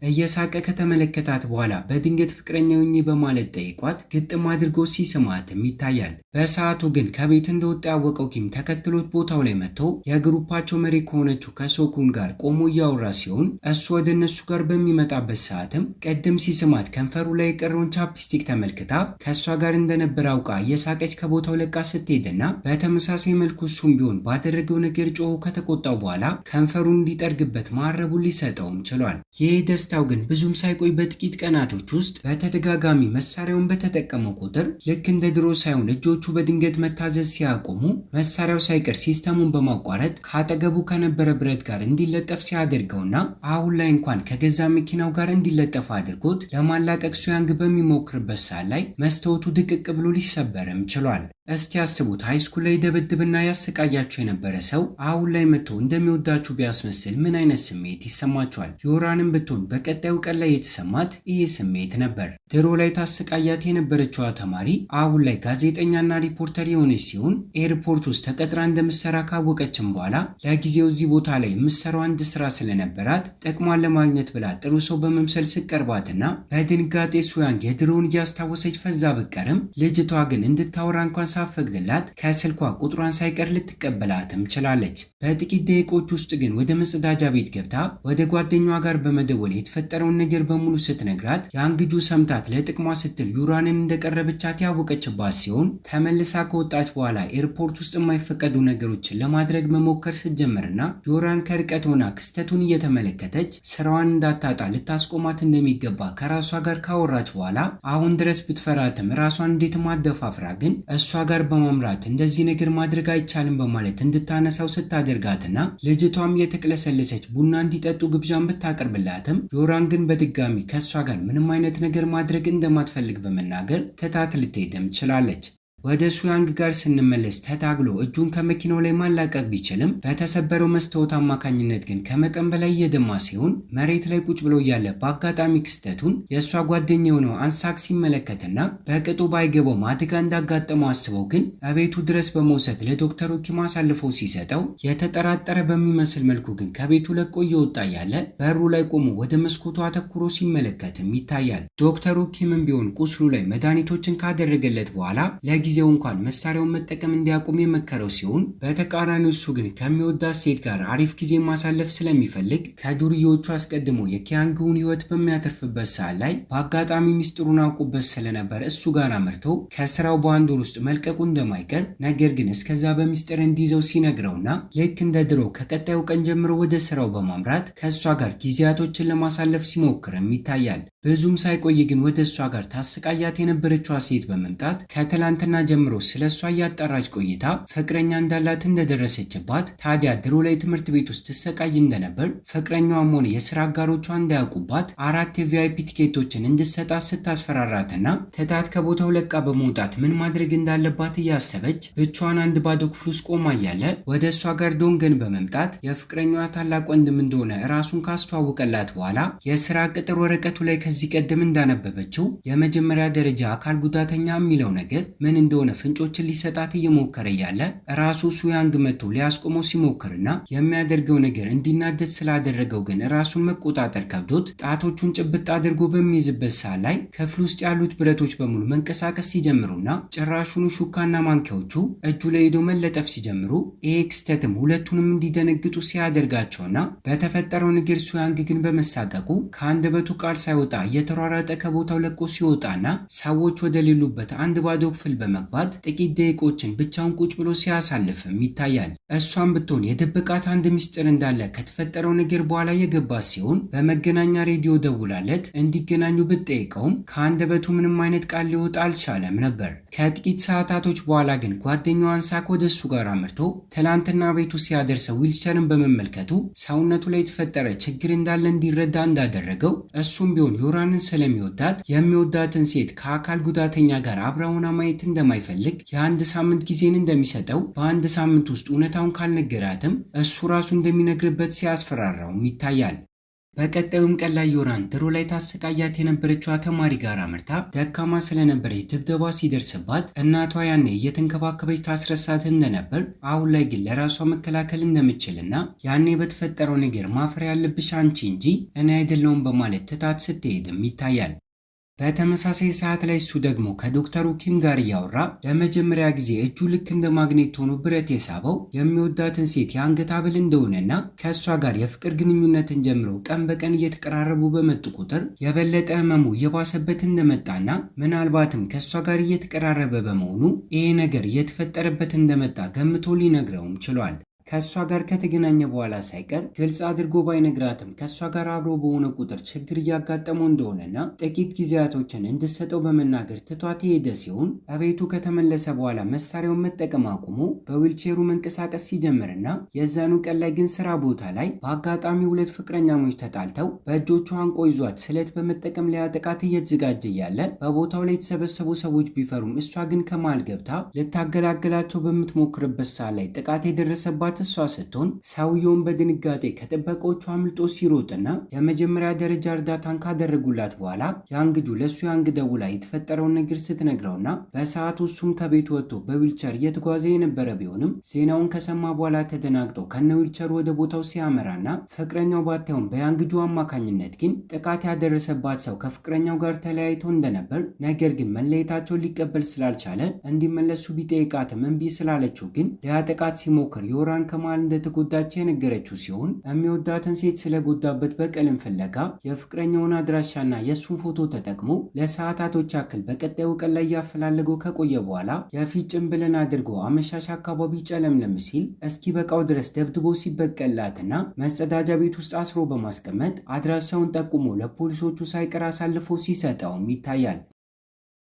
እየሳቀ ከተመለከታት በኋላ በድንገት ፍቅረኛው ነኝ በማለት ጠይቋት ግጥም አድርጎ ሲስማትም ይታያል። በሰዓቱ ግን ከቤት እንደወጣ ያወቀው ኪም ተከትሎት ቦታው ላይ መጥቶ የግሩፓቸው መሪ ከሆነችው ከሶኩን ጋር ቆሞ እያወራ ሲሆን እሱ ወደ እነሱ ጋር በሚመጣበት ሰዓትም ቀድም ሲስማት ከንፈሩ ላይ የቀረውን ቻፕስቲክ ተመልክታ ከሷ ጋር እንደነበር አውቃ እየሳቀች ከቦታው ለቃ ስትሄድና በተመሳሳይ መልኩ እሱም ቢሆን ባደረገው ነገር ጮሆ ከተቆጣው በኋላ ከንፈሩን እንዲጠርግበት ማረቡን ሊሰጠውም ችሏል። ይህ ደስታው ግን ብዙም ሳይቆይ በጥቂት ቀናቶች ውስጥ በተደጋጋሚ መሳሪያውን በተጠቀመው ቁጥር ልክ እንደ ድሮ ሳይሆን እጆቹ በድንገት መታዘዝ ሲያቆሙ መሳሪያው ሳይቀር ሲስተሙን በማቋረጥ ካጠገቡ ከነበረ ብረት ጋር እንዲለጠፍ ሲያደርገውና አሁን ላይ እንኳን ከገዛ መኪናው ጋር እንዲለጠፍ አድርጎት ለማላቀቅ ሱያንግ በሚሞክርበት ሰዓት ላይ መስታወቱ ድቅቅ ብሎ ሊሰበርም ችሏል። እስቲ ያስቡት ሃይስኩል ላይ ደብድብና ያሰቃያቸው የነበረ ሰው አሁን ላይ መጥቶ እንደሚወዳችሁ ቢያስመስል ምን አይነት ስሜት ይሰማችኋል? ዮራንም ብትሆን በቀጣዩ ቀን ላይ የተሰማት ይሄ ስሜት ነበር። ድሮ ላይ ታሰቃያት የነበረችው ተማሪ አሁን ላይ ጋዜጠኛና ሪፖርተር የሆነች ሲሆን ኤርፖርት ውስጥ ተቀጥራ እንደምትሰራ ካወቀችም በኋላ ለጊዜው እዚህ ቦታ ላይ የምትሰራው አንድ ስራ ስለነበራት ጥቅሟን ለማግኘት ብላ ጥሩ ሰው በመምሰል ስቀርባትና በድንጋጤ ሱያንግ የድሮውን እያስታወሰች ፈዛ ብቀርም ልጅቷ ግን እንድታወራ እንኳን ሳፈቅድላት ከስልኳ ቁጥሯን ሳይቀር ልትቀበላትም ችላለች። በጥቂት ደቂቆች ውስጥ ግን ወደ መጸዳጃ ቤት ገብታ ወደ ጓደኛዋ ጋር በመደወል የተፈጠረውን ነገር በሙሉ ስትነግራት ያንግጁ ሰምታት ለጥቅሟ ስትል ዩራንን እንደቀረበቻት ያወቀችባት ሲሆን ተመልሳ ከወጣች በኋላ ኤርፖርት ውስጥ የማይፈቀዱ ነገሮችን ለማድረግ መሞከር ስትጀምርና ዩራን ከርቀት ሆና ክስተቱን እየተመለከተች ስራዋን እንዳታጣ ልታስቆማት እንደሚገባ ከራሷ ጋር ካወራች በኋላ አሁን ድረስ ብትፈራትም ራሷን እንዴት ማደፋፍራ ግን እሷ ጋር በመምራት እንደዚህ ነገር ማድረግ አይቻልም በማለት እንድታነሳው ስታደርጋትና ልጅቷም የተቅለሰለሰች ቡና እንዲጠጡ ግብዣን ብታቀርብላትም ዮራን ግን በድጋሚ ከሷ ጋር ምንም አይነት ነገር ማድረግ እንደማትፈልግ በመናገር ትታት ልትሄድም ችላለች። ወደ ሱያንግ ጋር ስንመለስ ተታግሎ እጁን ከመኪናው ላይ ማላቀቅ ቢችልም በተሰበረው መስታወት አማካኝነት ግን ከመጠን በላይ እየደማ ሲሆን መሬት ላይ ቁጭ ብሎ ያለ በአጋጣሚ ክስተቱን የሷ ጓደኛ የሆነው አንሳክ ሲመለከትና በቅጡ ባይገባው አደጋ እንዳጋጠመው አስበው ግን አቤቱ ድረስ በመውሰድ ለዶክተሩ ኪም አሳልፈው ሲሰጠው የተጠራጠረ በሚመስል መልኩ ግን ከቤቱ ለቆ እየወጣ ያለ በሩ ላይ ቆሞ ወደ መስኮቱ አተኩሮ ሲመለከትም ይታያል። ዶክተሩ ኪምም ቢሆን ቁስሉ ላይ መድኃኒቶችን ካደረገለት በኋላ ጊዜው እንኳን መሳሪያውን መጠቀም እንዲያቆም የመከረው ሲሆን በተቃራኒው እሱ ግን ከሚወዳት ሴት ጋር አሪፍ ጊዜ ማሳለፍ ስለሚፈልግ ከዱርዮቹ አስቀድሞ የኪያንግውን ህይወት በሚያተርፍበት ሰዓት ላይ በአጋጣሚ ሚስጥሩን አውቆበት ስለነበር እሱ ጋር አመርቶ ከስራው በአንድ ወር ውስጥ መልቀቁ እንደማይቀር ነገር ግን እስከዛ በሚስጥር እንዲይዘው ሲነግረውና ልክ እንደ ድሮ ከቀጣዩ ቀን ጀምሮ ወደ ስራው በማምራት ከሷ ጋር ጊዜያቶችን ለማሳለፍ ሲሞክርም ይታያል። ብዙም ሳይቆይ ግን ወደ እሷ ጋር ታሰቃያት የነበረችው ሴት በመምጣት ከትላንትና ጀምሮ ስለሷ ያጣራች ቆይታ ፍቅረኛ እንዳላት እንደደረሰችባት ታዲያ ድሮ ላይ ትምህርት ቤት ውስጥ ተሰቃይ እንደነበር ፍቅረኛዋም ሆነ የሥራ አጋሮቿ እንዳያውቁባት 4 የቪአይፒ ቲኬቶችን እንድትሰጣት ስታስፈራራትና ተታት ከቦታው ለቃ በመውጣት ምን ማድረግ እንዳለባት እያሰበች ብቻዋን አንድ ባዶ ክፍል ውስጥ ቆማ ያለ ወደ እሷ ጋር ዶንገን በመምጣት የፍቅረኛዋ ታላቅ ወንድም እንደሆነ ራሱን ካስተዋወቀላት በኋላ የሥራ ቅጥር ወረቀቱ ላይ ከዚህ ቀደም እንዳነበበችው የመጀመሪያ ደረጃ አካል ጉዳተኛ የሚለው ነገር ምን እንደሆነ ፍንጮችን ሊሰጣት እየሞከረ ያለ ራሱ ሱያንግ መጥቶ ሊያስቆመው ሲሞክርና የሚያደርገው ነገር እንዲናደድ ስላደረገው ግን ራሱን መቆጣጠር ከብዶት ጣቶቹን ጭብጥ አድርጎ በሚይዝበት ሰዓት ላይ ክፍል ውስጥ ያሉት ብረቶች በሙሉ መንቀሳቀስ ሲጀምሩና ጭራሹኑ ሹካና ማንኪያዎቹ እጁ ላይ ሄዶ መለጠፍ ሲጀምሩ ይሄ ክስተትም ሁለቱንም እንዲደነግጡ ሲያደርጋቸውና በተፈጠረው ነገር ሱያንግ ግን በመሳቀቁ ከአንደበቱ ቃል ሳይወጣ እየተሯሯጠ ከቦታው ለቆ ሲወጣና ሰዎች ወደ ሌሉበት አንድ ባዶ ክፍል በመግባት ጥቂት ደቂቆችን ብቻውን ቁጭ ብሎ ሲያሳልፍም ይታያል። እሷም ብትሆን የደበቃት አንድ ሚስጥር እንዳለ ከተፈጠረው ነገር በኋላ የገባት ሲሆን በመገናኛ ሬዲዮ ደውላለት እንዲገናኙ ብትጠይቀውም ከአንደበቱ ምንም አይነት ቃል ሊወጣ አልቻለም ነበር። ከጥቂት ሰዓታቶች በኋላ ግን ጓደኛው አንሳክ ወደ እሱ ጋር አምርቶ ትላንትና ቤቱ ሲያደርሰው ዊልቸርን በመመልከቱ ሰውነቱ ላይ የተፈጠረ ችግር እንዳለ እንዲረዳ እንዳደረገው እሱም ቢሆን ዮራንን ስለሚወዳት የሚወዳትን ሴት ከአካል ጉዳተኛ ጋር አብራውና ማየት እንደማይፈልግ የአንድ ሳምንት ጊዜን እንደሚሰጠው በአንድ ሳምንት ውስጥ እውነታውን ካልነገራትም እሱ ራሱ እንደሚነግርበት ሲያስፈራራውም ይታያል። በቀጣዩም ቀን ላይ ዮራን ድሮ ላይ ታሰቃያት የነበረችው ተማሪ ጋር አምርታ ደካማ ስለነበረች ድብደባ ሲደርስባት እናቷ ያኔ እየተንከባከበች ታስረሳት እንደነበር፣ አሁን ላይ ግን ለራሷ መከላከል እንደምትችልና ያኔ በተፈጠረው ነገር ማፈር ያለብሽ አንቺ እንጂ እኔ አይደለሁም በማለት ትታት ስትሄድም ይታያል። በተመሳሳይ ሰዓት ላይ እሱ ደግሞ ከዶክተሩ ኪም ጋር እያወራ ለመጀመሪያ ጊዜ እጁ ልክ እንደ ማግኔት ሆኖ ብረት የሳበው የሚወዳትን ሴት የአንገት ሐብል እንደሆነና ከእሷ ጋር የፍቅር ግንኙነትን ጀምሮ ቀን በቀን እየተቀራረቡ በመጡ ቁጥር የበለጠ ህመሙ እየባሰበት እንደመጣና ምናልባትም ከእሷ ጋር እየተቀራረበ በመሆኑ ይሄ ነገር እየተፈጠረበት እንደመጣ ገምቶ ሊነግረውም ችሏል። ከሷ ጋር ከተገናኘ በኋላ ሳይቀር ግልጽ አድርጎ ባይነግራትም ከሷ ጋር አብሮ በሆነ ቁጥር ችግር እያጋጠመው እንደሆነና ጥቂት ጊዜያቶችን እንድትሰጠው በመናገር ትቷት የሄደ ሲሆን አቤቱ ከተመለሰ በኋላ መሳሪያውን መጠቀም አቁሞ በዊልቼሩ መንቀሳቀስ ሲጀምርና የዛኑ ቀን ላይ ግን ስራ ቦታ ላይ በአጋጣሚ ሁለት ፍቅረኛሞች ተጣልተው በእጆቿ አንቆ ይዟት ስለት በመጠቀም ሊያጠቃት እየተዘጋጀ እያለ በቦታው ላይ የተሰበሰቡ ሰዎች ቢፈሩም እሷ ግን ከመሃል ገብታ ልታገላግላቸው በምትሞክርበት ሰዓት ላይ ጥቃት የደረሰባት እሷ ስትሆን ሰውየውን በድንጋጤ ከጥበቆቹ አምልጦ ሲሮጥና የመጀመሪያ ደረጃ እርዳታን ካደረጉላት በኋላ ያንግጁ ለሱ ያንግደው ላይ የተፈጠረውን ነገር ስትነግረውና በሰዓቱ እሱም ከቤት ወጥቶ በዊልቸር እየተጓዘ የነበረ ቢሆንም ዜናውን ከሰማ በኋላ ተደናግጦ ከነ ዊልቸሩ ወደ ቦታው ሲያመራና ፍቅረኛው ባታየውም በያንግጁ አማካኝነት ግን ጥቃት ያደረሰባት ሰው ከፍቅረኛው ጋር ተለያይቶ እንደነበር፣ ነገር ግን መለየታቸውን ሊቀበል ስላልቻለ እንዲመለሱ ቢጠይቃትም እምቢ ስላለችው ግን ሊያጠቃት ሲሞክር ዮራን ከመሃል እንደተጎዳች የነገረችው ሲሆን የሚወዳትን ሴት ስለጎዳበት በቀልም ፍለጋ የፍቅረኛውን አድራሻና የሱን ፎቶ ተጠቅሞ ለሰዓታቶች ያክል በቀጣዩ ቀን ላይ ያፈላለገው ከቆየ በኋላ የፊት ጭንብልን አድርጎ አመሻሽ አካባቢ ጨለምለም ሲል እስኪ በቃው ድረስ ደብድቦ ሲበቀላትና መጸዳጃ ቤት ውስጥ አስሮ በማስቀመጥ አድራሻውን ጠቁሞ ለፖሊሶቹ ሳይቀር አሳልፎ ሲሰጠውም ይታያል።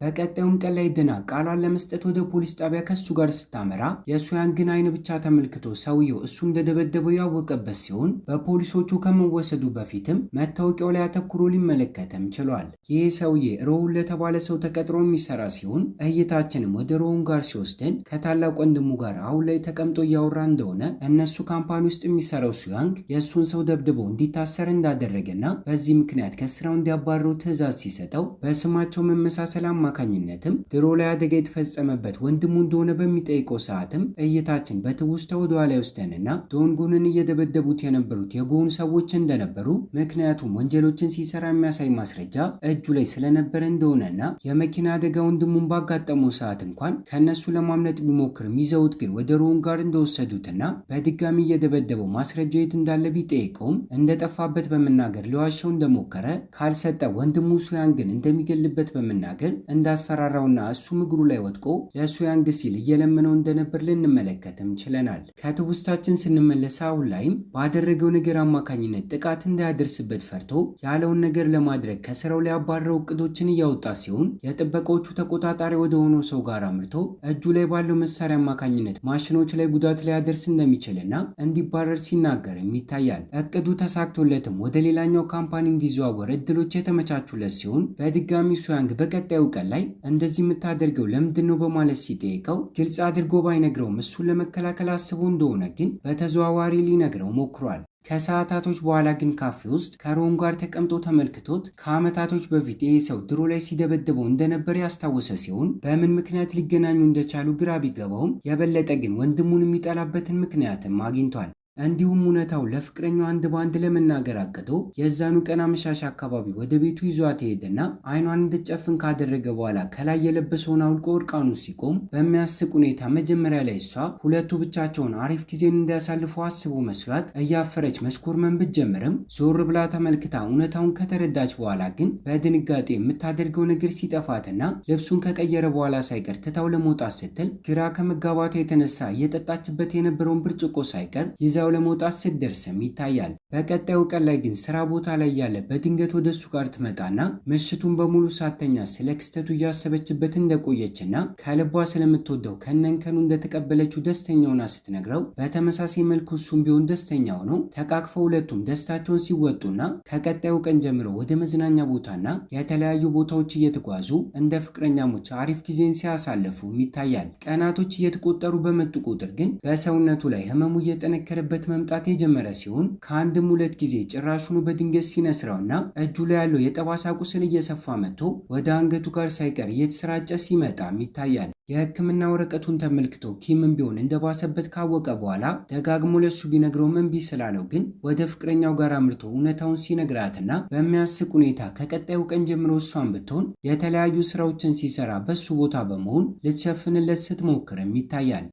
በቀጣዩም ቀን ላይ ድና ቃሏን ለመስጠት ወደ ፖሊስ ጣቢያ ከሱ ጋር ስታመራ የሱያን ግን አይን ብቻ ተመልክቶ ሰውየው እሱ እንደደበደበው ያወቀበት ሲሆን በፖሊሶቹ ከመወሰዱ በፊትም መታወቂያው ላይ አተኩሮ ሊመለከተም ችሏል። ይህ ሰውዬ ሮውን ለተባለ ሰው ተቀጥሮ የሚሰራ ሲሆን እይታችንም ወደ ሮውን ጋር ሲወስደን ከታላቅ ወንድሙ ጋር አሁን ላይ ተቀምጦ እያወራ እንደሆነ እነሱ ካምፓኒ ውስጥ የሚሰራው ሱያንግ የእሱን ሰው ደብድቦ እንዲታሰር እንዳደረገና በዚህ ምክንያት ከስራው እንዲያባረው ትዕዛዝ ሲሰጠው በስማቸው መመሳሰል አማካኝነትም ድሮ ላይ አደጋ የተፈጸመበት ወንድሙ እንደሆነ በሚጠይቀው ሰዓትም እይታችን በትውስታ ወደ ኋላ ይወስደንና ዶንጉንን እየደበደቡት የነበሩት የጎን ሰዎች እንደነበሩ፣ ምክንያቱም ወንጀሎችን ሲሰራ የሚያሳይ ማስረጃ እጁ ላይ ስለነበረ እንደሆነና የመኪና አደጋ ወንድሙን ባጋጠመው ሰዓት እንኳን ከነሱ ለማምለጥ ቢሞክርም ይዘውት ግን ወደ ሮን ጋር እንደወሰዱትና በድጋሚ እየደበደበው ማስረጃው የት እንዳለ ቢጠይቀውም እንደጠፋበት በመናገር ሊዋሸው እንደሞከረ፣ ካልሰጠ ወንድሙ ሱያንግን እንደሚገልበት በመናገር እንዳስፈራራውና እሱም እግሩ ላይ ወድቆ ለሱያንግ ሲል እየለመነው እንደነበር ልንመለከትም ችለናል። ከትውስታችን ስንመለስ አሁን ላይም ባደረገው ነገር አማካኝነት ጥቃት እንዳያደርስበት ፈርቶ ያለውን ነገር ለማድረግ ከስራው ላይ አባረው እቅዶችን እያወጣ ሲሆን የጥበቃዎቹ ተቆጣጣሪ ወደ ሆነው ሰው ጋር አምርቶ እጁ ላይ ባለው መሳሪያ አማካኝነት ማሽኖች ላይ ጉዳት ሊያደርስ እንደሚችልና እንዲባረር ሲናገርም ይታያል። እቅዱ ተሳክቶለትም ወደ ሌላኛው ካምፓኒ እንዲዘዋወር እድሎች የተመቻቹለት ሲሆን በድጋሚ ሱያንግ በቀጣዩ ቀን ላይ እንደዚህ የምታደርገው ለምንድን ነው በማለት ሲጠይቀው ግልጽ አድርጎ ባይነግረውም እሱን ለመከላከል አስቦ እንደሆነ ግን በተዘዋዋሪ ሊነግረው ሞክሯል። ከሰዓታቶች በኋላ ግን ካፌ ውስጥ ከሮን ጋር ተቀምጦ ተመልክቶት ከዓመታቶች በፊት ይህ ሰው ድሮ ላይ ሲደበድበው እንደነበር ያስታወሰ ሲሆን በምን ምክንያት ሊገናኙ እንደቻሉ ግራ ቢገባውም የበለጠ ግን ወንድሙን የሚጠላበትን ምክንያትም አግኝቷል። እንዲሁም እውነታው ለፍቅረኛው አንድ ባንድ ለመናገር አቅዶ የዛኑ ቀን አመሻሽ አካባቢ ወደ ቤቱ ይዟት ሄደና አይኗን እንድትጨፍን ካደረገ በኋላ ከላይ የለበሰውን አውልቆ እርቃኑ ሲቆም በሚያስቅ ሁኔታ መጀመሪያ ላይ እሷ ሁለቱ ብቻቸውን አሪፍ ጊዜን እንዲያሳልፉ አስቦ መስሏት እያፈረች መሽኮርመን ብትጀምርም ዞር ብላ ተመልክታ እውነታውን ከተረዳች በኋላ ግን በድንጋጤ የምታደርገው ነገር ሲጠፋትና ልብሱን ከቀየረ በኋላ ሳይቀር ትታው ለመውጣት ስትል ግራ ከመጋባቷ የተነሳ እየጠጣችበት የነበረውን ብርጭቆ ሳይቀር ይዛው ለመውጣት ስትደርስም ይታያል። በቀጣዩ ቀን ላይ ግን ስራ ቦታ ላይ ያለ በድንገት ወደ እሱ ጋር ትመጣና ምሽቱን በሙሉ ሳተኛ ስለ ክስተቱ እያሰበችበት እንደቆየችና ከልቧ ስለምትወደው ከነንከኑ እንደተቀበለችው ደስተኛ ሆና ስትነግረው በተመሳሳይ መልኩ እሱም ቢሆን ደስተኛ ሆኖ ተቃቅፈው ሁለቱም ደስታቸውን ሲወጡና ከቀጣዩ ቀን ጀምሮ ወደ መዝናኛ ቦታና የተለያዩ ቦታዎች እየተጓዙ እንደ ፍቅረኛሞች አሪፍ ጊዜን ሲያሳልፉም ይታያል። ቀናቶች እየተቆጠሩ በመጡ ቁጥር ግን በሰውነቱ ላይ ህመሙ እየጠነከረ እየተቀየረበት መምጣት የጀመረ ሲሆን ከአንድም ሁለት ጊዜ ጭራሹኑ በድንገት ሲነስረውና እጁ ላይ ያለው የጠባሳ ቁስል እየሰፋ መጥቶ ወደ አንገቱ ጋር ሳይቀር እየተሰራጨ ሲመጣም ይታያል። የሕክምና ወረቀቱን ተመልክቶ ኪምም ቢሆን እንደባሰበት ካወቀ በኋላ ደጋግሞ ለሱ ቢነግረውም እምቢ ስላለው ግን ወደ ፍቅረኛው ጋር አምርቶ እውነታውን ሲነግራትና በሚያስቅ ሁኔታ ከቀጣዩ ቀን ጀምሮ እሷን ብትሆን የተለያዩ ስራዎችን ሲሰራ በሱ ቦታ በመሆን ልትሸፍንለት ስትሞክርም ይታያል።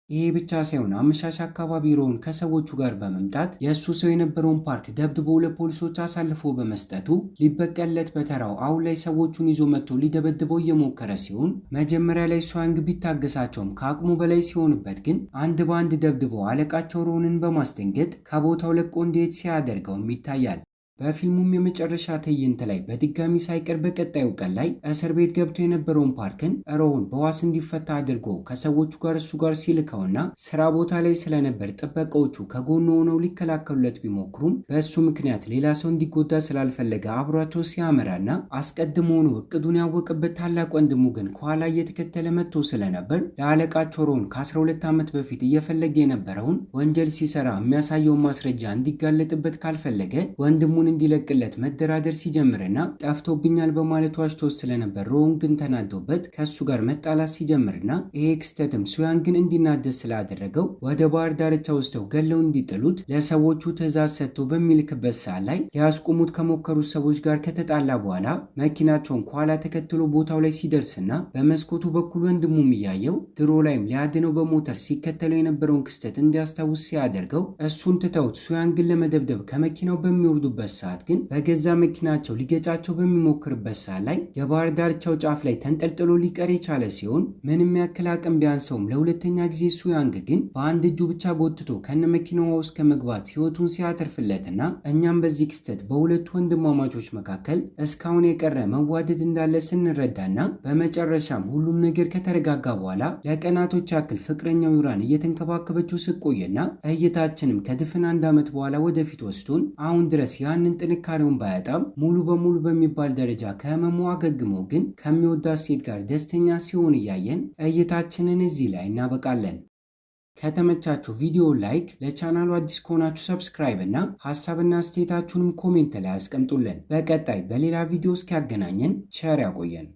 ይሄ ብቻ ሳይሆን አመሻሽ አካባቢ ሮውን ከሰዎቹ ጋር በመምጣት የእሱ ሰው የነበረውን ፓርክ ደብድቦ ለፖሊሶች አሳልፎ በመስጠቱ ሊበቀለት በተራው አሁን ላይ ሰዎቹን ይዞ መጥቶ ሊደበድበው እየሞከረ ሲሆን መጀመሪያ ላይ ሷንግ ቢታገሳቸውም ከአቅሙ በላይ ሲሆንበት ግን አንድ በአንድ ደብድበው አለቃቸው ሮንን በማስደንገጥ ከቦታው ለቆ እንዲሄድ ሲያደርገውም ይታያል። በፊልሙም የመጨረሻ ትዕይንት ላይ በድጋሚ ሳይቀር በቀጣዩ ቀን ላይ እስር ቤት ገብቶ የነበረውን ፓርክን ሮውን በዋስ እንዲፈታ አድርጎ ከሰዎቹ ጋር እሱ ጋር ሲልከውና ስራ ቦታ ላይ ስለነበር ጥበቃዎቹ ከጎኑ ሆነው ሊከላከሉለት ቢሞክሩም በእሱ ምክንያት ሌላ ሰው እንዲጎዳ ስላልፈለገ አብሯቸው ሲያመራና አስቀድሞ ሆኖ እቅዱን ያወቀበት ታላቅ ወንድሙ ግን ከኋላ እየተከተለ መጥቶ ስለነበር ለአለቃቸው ሮውን ከ12 ዓመት በፊት እየፈለገ የነበረውን ወንጀል ሲሰራ የሚያሳየውን ማስረጃ እንዲጋለጥበት ካልፈለገ ወንድሙን እንዲለቅለት መደራደር ሲጀምርና ጠፍቶብኛል በማለት ዋሽቶ ስለነበር ሮውን ግን ተናዶበት ከሱ ጋር መጣላት ሲጀምርና ይሄ ክስተትም ሱያንግን እንዲናደድ ስላደረገው ወደ ባህር ዳርቻ ወስደው ገለው እንዲጥሉት ለሰዎቹ ትዕዛዝ ሰጥቶ በሚልክበት ሰዓት ላይ ሊያስቆሙት ከሞከሩት ሰዎች ጋር ከተጣላ በኋላ መኪናቸውን ከኋላ ተከትሎ ቦታው ላይ ሲደርስና በመስኮቱ በኩል ወንድሙም እያየው ድሮ ላይም ሊያድነው በሞተር ሲከተለው የነበረውን ክስተት እንዲያስታውስ ሲያደርገው እሱን ትተውት ሱያንግን ለመደብደብ ከመኪናው በሚወርዱበት ሰዓት ግን በገዛ መኪናቸው ሊገጫቸው በሚሞክርበት ሰዓት ላይ የባህር ዳርቻው ጫፍ ላይ ተንጠልጥሎ ሊቀር የቻለ ሲሆን ምንም ያክል አቅም ቢያንሰውም ለሁለተኛ ጊዜ ሱያንግ ግን በአንድ እጁ ብቻ ጎትቶ ከነ መኪናዋ ውስጥ ከመግባት ህይወቱን ሲያተርፍለትና እኛም በዚህ ክስተት በሁለቱ ወንድማማቾች መካከል እስካሁን የቀረ መዋደድ እንዳለ ስንረዳና በመጨረሻም ሁሉም ነገር ከተረጋጋ በኋላ ለቀናቶች ያክል ፍቅረኛው ዩራን እየተንከባከበችው ስቆየና እይታችንም ከድፍን 1 ዓመት በኋላ ወደፊት ወስዶን አሁን ድረስ ያንን ጥንካሬውን ባያጣም ሙሉ በሙሉ በሚባል ደረጃ ከህመሙ አገግሞ ግን ከሚወዳት ሴት ጋር ደስተኛ ሲሆን እያየን እይታችንን እዚህ ላይ እናበቃለን። ከተመቻችሁ ቪዲዮ ላይክ፣ ለቻናሉ አዲስ ከሆናችሁ ሰብስክራይብ እና ሐሳብና አስተያየታችሁንም ኮሜንት ላይ አስቀምጡልን። በቀጣይ በሌላ ቪዲዮ እስኪያገናኘን ቸር ያቆየን።